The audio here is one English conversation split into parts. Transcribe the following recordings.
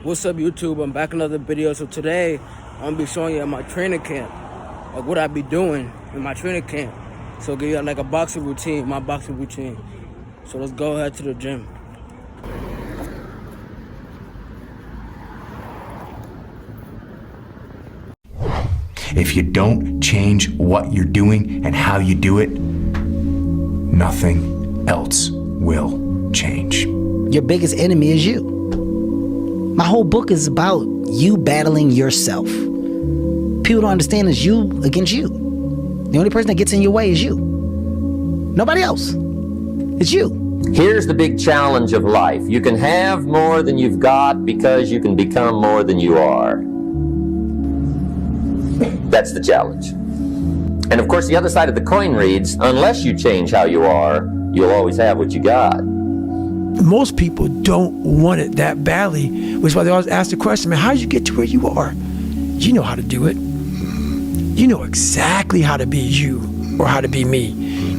What's up, YouTube? I'm back in another video. So today I'm gonna be showing you at my training camp, like what I be doing in my training camp. So give you like a boxing routine, my boxing routine. So let's go ahead to the gym. If you don't change what you're doing and how you do it, nothing else will change. Your biggest enemy is you. My whole book is about you battling yourself. People don't understand it's you against you. The only person that gets in your way is you. Nobody else. It's you. Here's the big challenge of life. You can have more than you've got because you can become more than you are. That's the challenge. And of course, the other side of the coin reads, unless you change how you are, you'll always have what you got. Most people don't want it that badly, which is why they always ask the question, man, how did you get to where you are? You know how to do it. You know exactly how to be you or how to be me.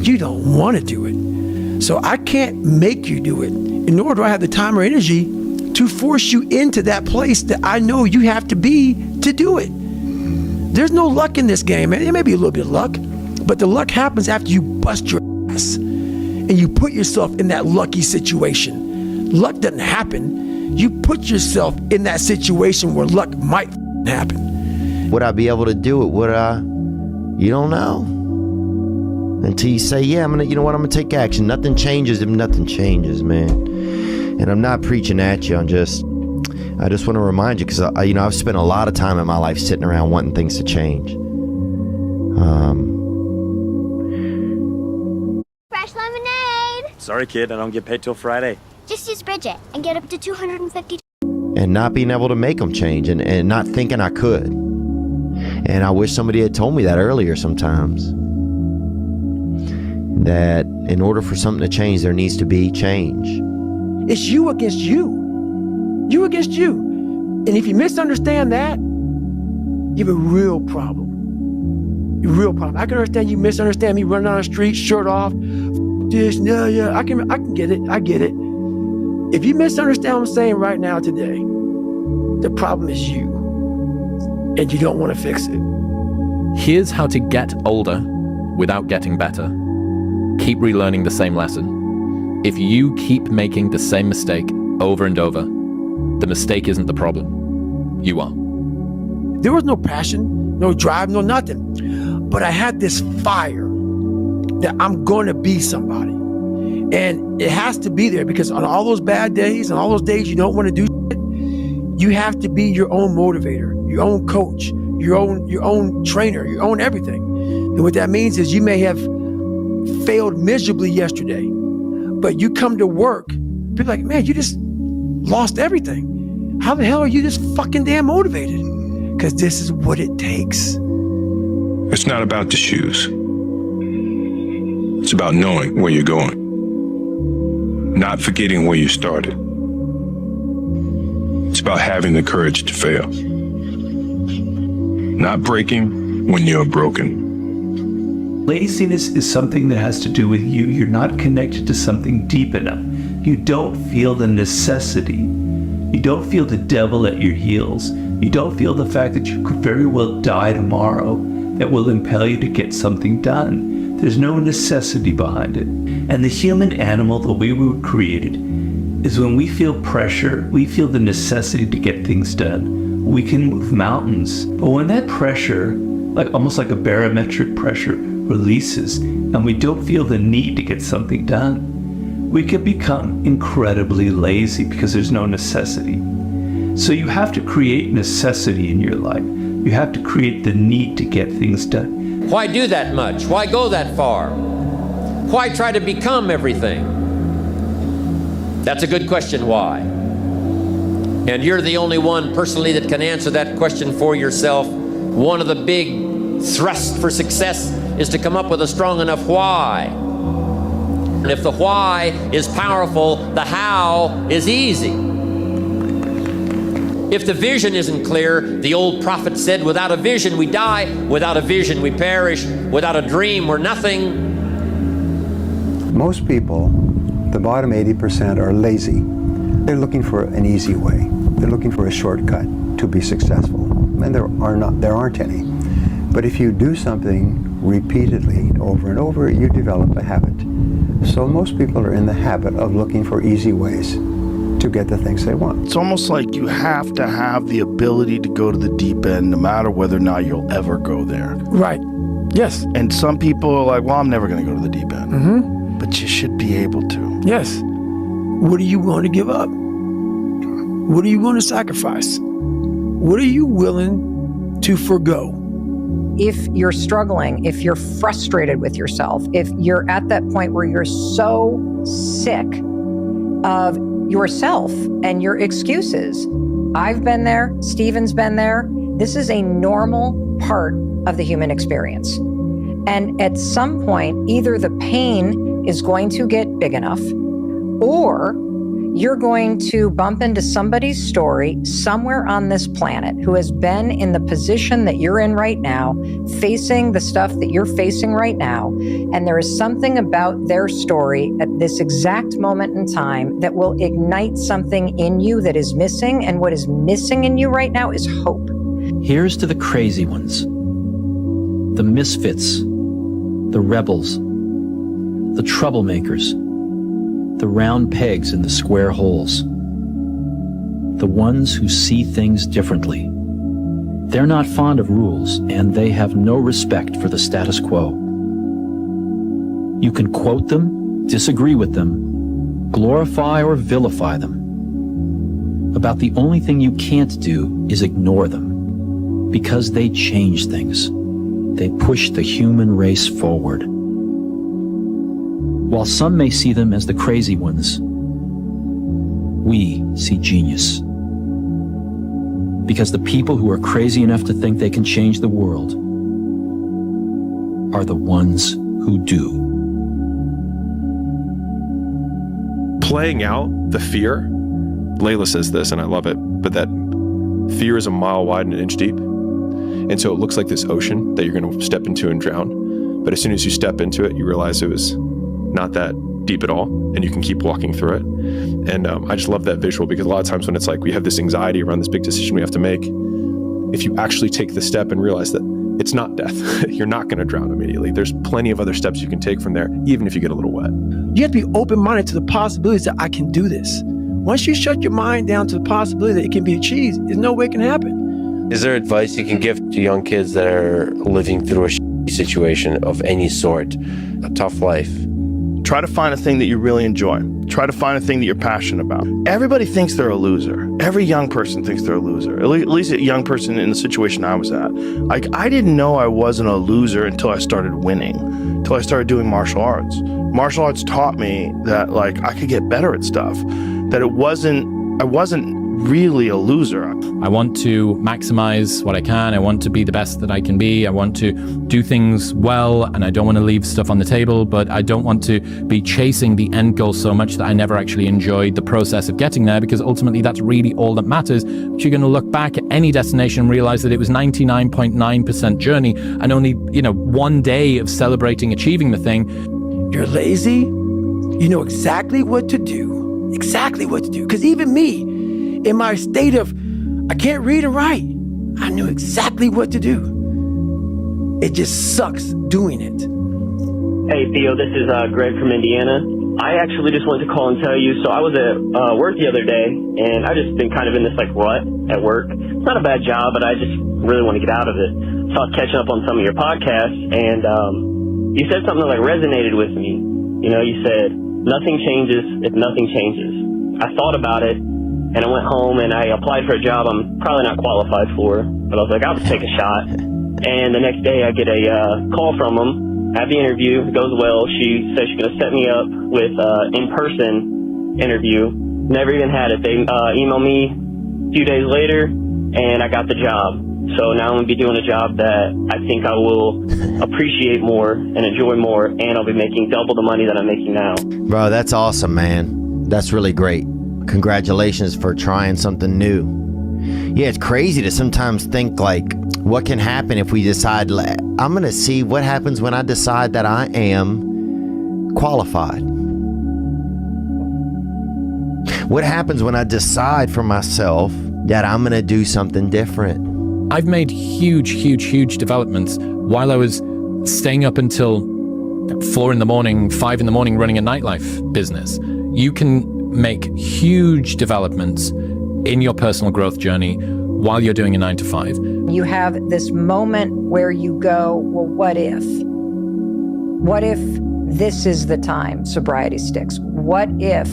You don't want to do it. So I can't make you do it, and nor do I have the time or energy to force you into that place that I know you have to be to do it. There's no luck in this game, man. There may be a little bit of luck, but the luck happens after you bust your ass and you put yourself in that lucky situation. Luck doesn't happen. You put yourself in that situation where luck might happen. Would I be able to do it? Would I? You don't know. Until you say, yeah, you know what, I'm gonna take action. Nothing changes if nothing changes, man. And I'm not preaching at you. I just want to remind you, because I've spent a lot of time in my life sitting around wanting things to change. Fresh lemonade! Sorry, kid, I don't get paid till Friday. Just use Bridget and get up to $250. And not being able to make them change, and not thinking I could. And I wish somebody had told me that earlier sometimes. That in order for something to change, there needs to be change. It's you against you. You against you. And if you misunderstand that, you have a real problem. A real problem. I can understand you misunderstand me running down the street, shirt off, this, yeah, I can get it. I get it. If you misunderstand what I'm saying right now today, the problem is you. And you don't want to fix it. Here's how to get older without getting better. Keep relearning the same lesson. If you keep making the same mistake over and over, the mistake isn't the problem. You are. There was no passion, no drive, no nothing. But I had this fire that I'm going to be somebody. And it has to be there, because on all those bad days and all those days you don't want to do shit, you have to be your own motivator, your own coach, your own trainer, your own everything. And what that means is you may have failed miserably yesterday, but you come to work, people are like, man, you just lost everything. How the hell are you this fucking damn motivated? Because this is what it takes. It's not about the shoes. It's about knowing where you're going. Not forgetting where you started. It's about having the courage to fail. Not breaking when you're broken. Laziness is something that has to do with you. You're not connected to something deep enough. You don't feel the necessity. You don't feel the devil at your heels. You don't feel the fact that you could very well die tomorrow that will impel you to get something done. There's no necessity behind it. And the human animal, the way we were created, is when we feel pressure, we feel the necessity to get things done. We can move mountains. But when that pressure, almost like a barometric pressure, releases, and we don't feel the need to get something done, we can become incredibly lazy because there's no necessity. So you have to create necessity in your life. You have to create the need to get things done. Why do that much? Why go that far? Why try to become everything? That's a good question, why? And you're the only one personally that can answer that question for yourself. One of the big thrusts for success is to come up with a strong enough why. And if the why is powerful, the how is easy. If the vision isn't clear, the old prophet said, without a vision we die, without a vision we perish, without a dream we're nothing. Most people, the bottom 80%, are lazy. They're looking for an easy way. They're looking for a shortcut to be successful, and there aren't any. But if you do something repeatedly over and over, you develop a habit. So most people are in the habit of looking for easy ways to get the things they want. It's almost like you have to have the ability to go to the deep end no matter whether or not you'll ever go there. Right. Yes. And some people are like, well, I'm never going to go to the deep end. Mm-hmm. But you should be able to. Yes. What are you willing to give up? What are you willing to sacrifice? What are you willing to forgo? If you're struggling, if you're frustrated with yourself, if you're at that point where you're so sick of yourself and your excuses, I've been there, Stephen's been there. This is a normal part of the human experience. And at some point, either the pain is going to get big enough, or you're going to bump into somebody's story somewhere on this planet who has been in the position that you're in right now, facing the stuff that you're facing right now. And there is something about their story at this exact moment in time that will ignite something in you that is missing. And what is missing in you right now is hope. Here's to the crazy ones, the misfits, the rebels, the troublemakers, the round pegs in the square holes, the ones who see things differently. They're not fond of rules, and they have no respect for the status quo. You can quote them, disagree with them, glorify or vilify them. About the only thing you can't do is ignore them, because they change things. They push the human race forward. While some may see them as the crazy ones, we see genius. Because the people who are crazy enough to think they can change the world are the ones who do. Playing out the fear, Layla says this, and I love it, but that fear is a mile wide and an inch deep. And so it looks like this ocean that you're going to step into and drown. But as soon as you step into it, you realize it was not that deep at all, and you can keep walking through it. And I just love that visual, because a lot of times when it's like we have this anxiety around this big decision we have to make, if you actually take the step and realize that it's not death, you're not going to drown immediately. There's plenty of other steps you can take from there, even if you get a little wet. You have to be open-minded to the possibilities that I can do this. Once you shut your mind down to the possibility that it can be achieved, there's no way it can happen. Is there advice you can give to young kids that are living through a situation of any sort, a tough life? Try to find a thing that you really enjoy. Try to find a thing that you're passionate about. Everybody thinks they're a loser. Every young person thinks they're a loser. At least a young person in the situation I was at. Like, I didn't know I wasn't a loser until I started winning, until I started doing martial arts. Martial arts taught me that, like, I could get better at stuff, that I wasn't really a loser. I want to maximize what I can. I want to be the best that I can be. I want to do things well, and I don't want to leave stuff on the table, but I don't want to be chasing the end goal so much that I never actually enjoyed the process of getting there, because ultimately that's really all that matters. But you're going to look back at any destination and realize that it was 99.9% journey and only, one day of celebrating achieving the thing. You're lazy. You know exactly what to do. Exactly what to do. Because even me, in my state of, I can't read and write, I knew exactly what to do. It just sucks doing it. Hey, Theo, this is Greg from Indiana. I actually just wanted to call and tell you, so I was at work the other day, and I just been kind of in this rut at work. It's not a bad job, but I just really want to get out of it. So I was catching up on some of your podcasts, and you said something that resonated with me. You said, nothing changes if nothing changes. I thought about it, and I went home and I applied for a job I'm probably not qualified for, but I was like, I'll just take a shot. And the next day I get a call from them, have the interview, it goes well. She says she's going to set me up with an in-person interview. Never even had it. They emailed me a few days later, and I got the job. So now I'm going to be doing a job that I think I will appreciate more and enjoy more, and I'll be making double the money that I'm making now. Bro, that's awesome, man. That's really great. Congratulations for trying something new. Yeah, it's crazy to sometimes think what can happen if we decide, I'm going to see what happens when I decide that I am qualified. What happens when I decide for myself that I'm going to do something different. I've made huge developments while I was staying up until 4 in the morning, 5 in the morning running a nightlife business. You can make huge developments in your personal growth journey while you're doing a 9 to 5. You have this moment where you go, well, what if? What if this is the time sobriety sticks? What if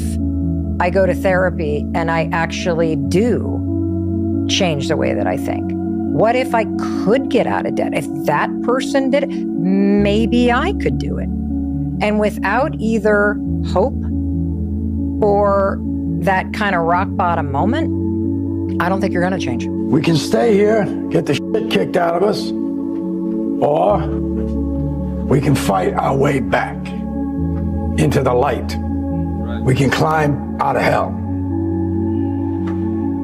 I go to therapy and I actually do change the way that I think? What if I could get out of debt? If that person did it, maybe I could do it. And without either hope or that kind of rock bottom moment, I don't think you're going to change. We can stay here, get the shit kicked out of us, or we can fight our way back into the light. We can climb out of hell.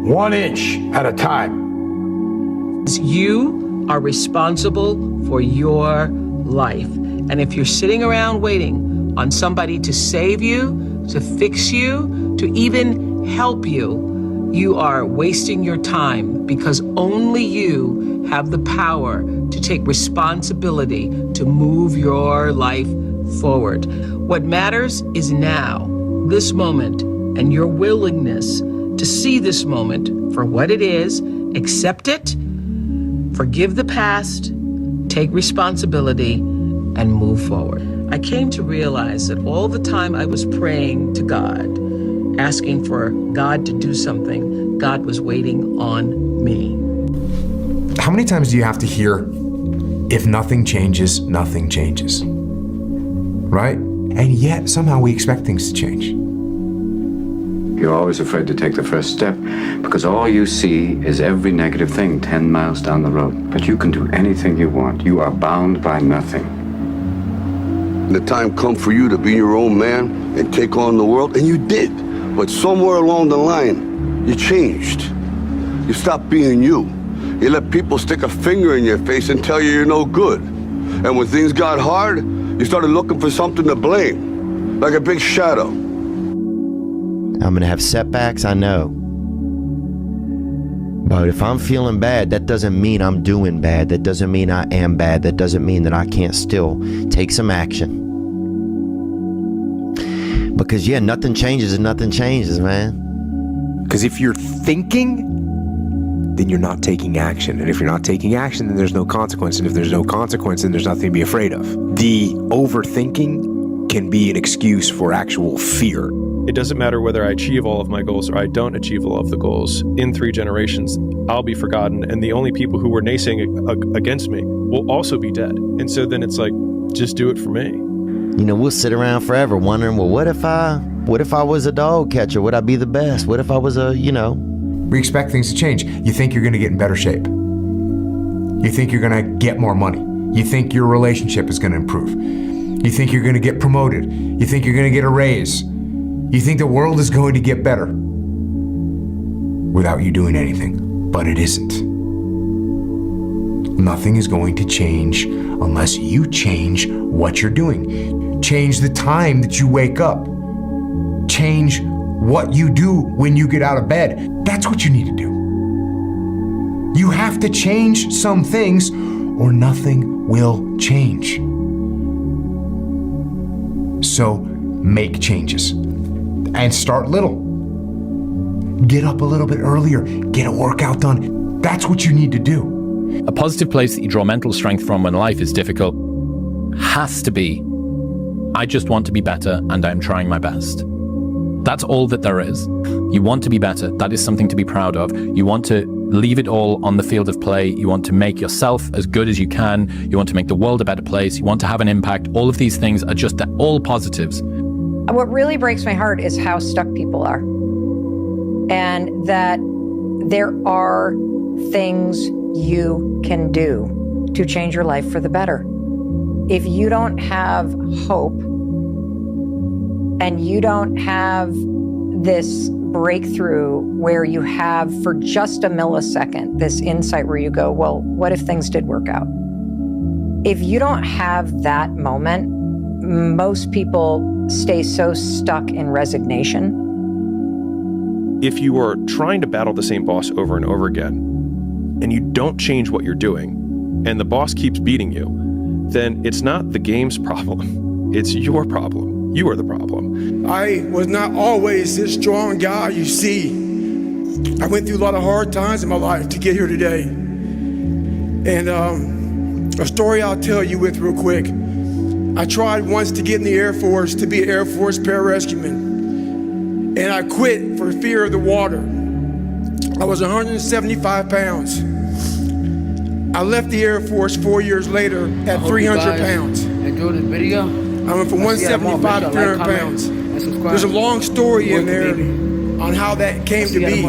1 inch at a time. You are responsible for your life. And if you're sitting around waiting on somebody to save you, to fix you, to even help you, you are wasting your time, because only you have the power to take responsibility to move your life forward. What matters is now, this moment, and your willingness to see this moment for what it is, accept it, forgive the past, take responsibility, and move forward. I came to realize that all the time I was praying to God, asking for God to do something, God was waiting on me. How many times do you have to hear, if nothing changes, nothing changes? Right? And yet, somehow we expect things to change. You're always afraid to take the first step because all you see is every negative thing 10 miles down the road. But you can do anything you want. You are bound by nothing. The time come for you to be your own man and take on the world, and you did. But somewhere along the line, you changed. You stopped being you. You let people stick a finger in your face and tell you you're no good. And when things got hard, you started looking for something to blame, like a big shadow. I'm going to have setbacks, I know. But if I'm feeling bad, that doesn't mean I'm doing bad. That doesn't mean I am bad. That doesn't mean that I can't still take some action. Because, yeah, nothing changes and nothing changes, man. Because if you're thinking, then you're not taking action. And if you're not taking action, then there's no consequence. And if there's no consequence, then there's nothing to be afraid of. The overthinking can be an excuse for actual fear. It doesn't matter whether I achieve all of my goals or I don't achieve all of the goals. In 3 generations, I'll be forgotten, and the only people who were naysaying against me will also be dead. And so then it's like, just do it for me. You know, we'll sit around forever wondering, well, what if I was a dog catcher? Would I be the best? What if I was We expect things to change. You think you're going to get in better shape. You think you're going to get more money. You think your relationship is going to improve. You think you're going to get promoted. You think you're going to get a raise. You think the world is going to get better without you doing anything, but it isn't. Nothing is going to change unless you change what you're doing. Change the time that you wake up. Change what you do when you get out of bed. That's what you need to do. You have to change some things or nothing will change. So make changes. And start little. Get up a little bit earlier. Get a workout done. That's what you need to do. A positive place that you draw mental strength from when life is difficult has to be, I just want to be better and I'm trying my best. That's all that there is. You want to be better. That is something to be proud of. You want to leave it all on the field of play. You want to make yourself as good as you can. You want to make the world a better place. You want to have an impact. All of these things are just all positives. What really breaks my heart is how stuck people are. And that there are things you can do to change your life for the better. If you don't have hope and you don't have this breakthrough where you have for just a millisecond this insight where you go, well, what if things did work out? If you don't have that moment, most people stay so stuck in resignation if you are trying to battle the same boss over and over again, and you don't change what you're doing, and the boss keeps beating you, then it's not the game's problem. It's your problem. You are the problem. I was not always this strong guy you see. I went through a lot of hard times in my life to get here today. And a story I'll tell you with real quick. I tried once to get in the Air Force to be an Air Force pararescueman. And I quit for fear of the water. I was 175 pounds. I left the Air Force 4 years later at 300 pounds. Enjoy this video. I went from 175 to 300 pounds. There's a long story in there on how that came to be.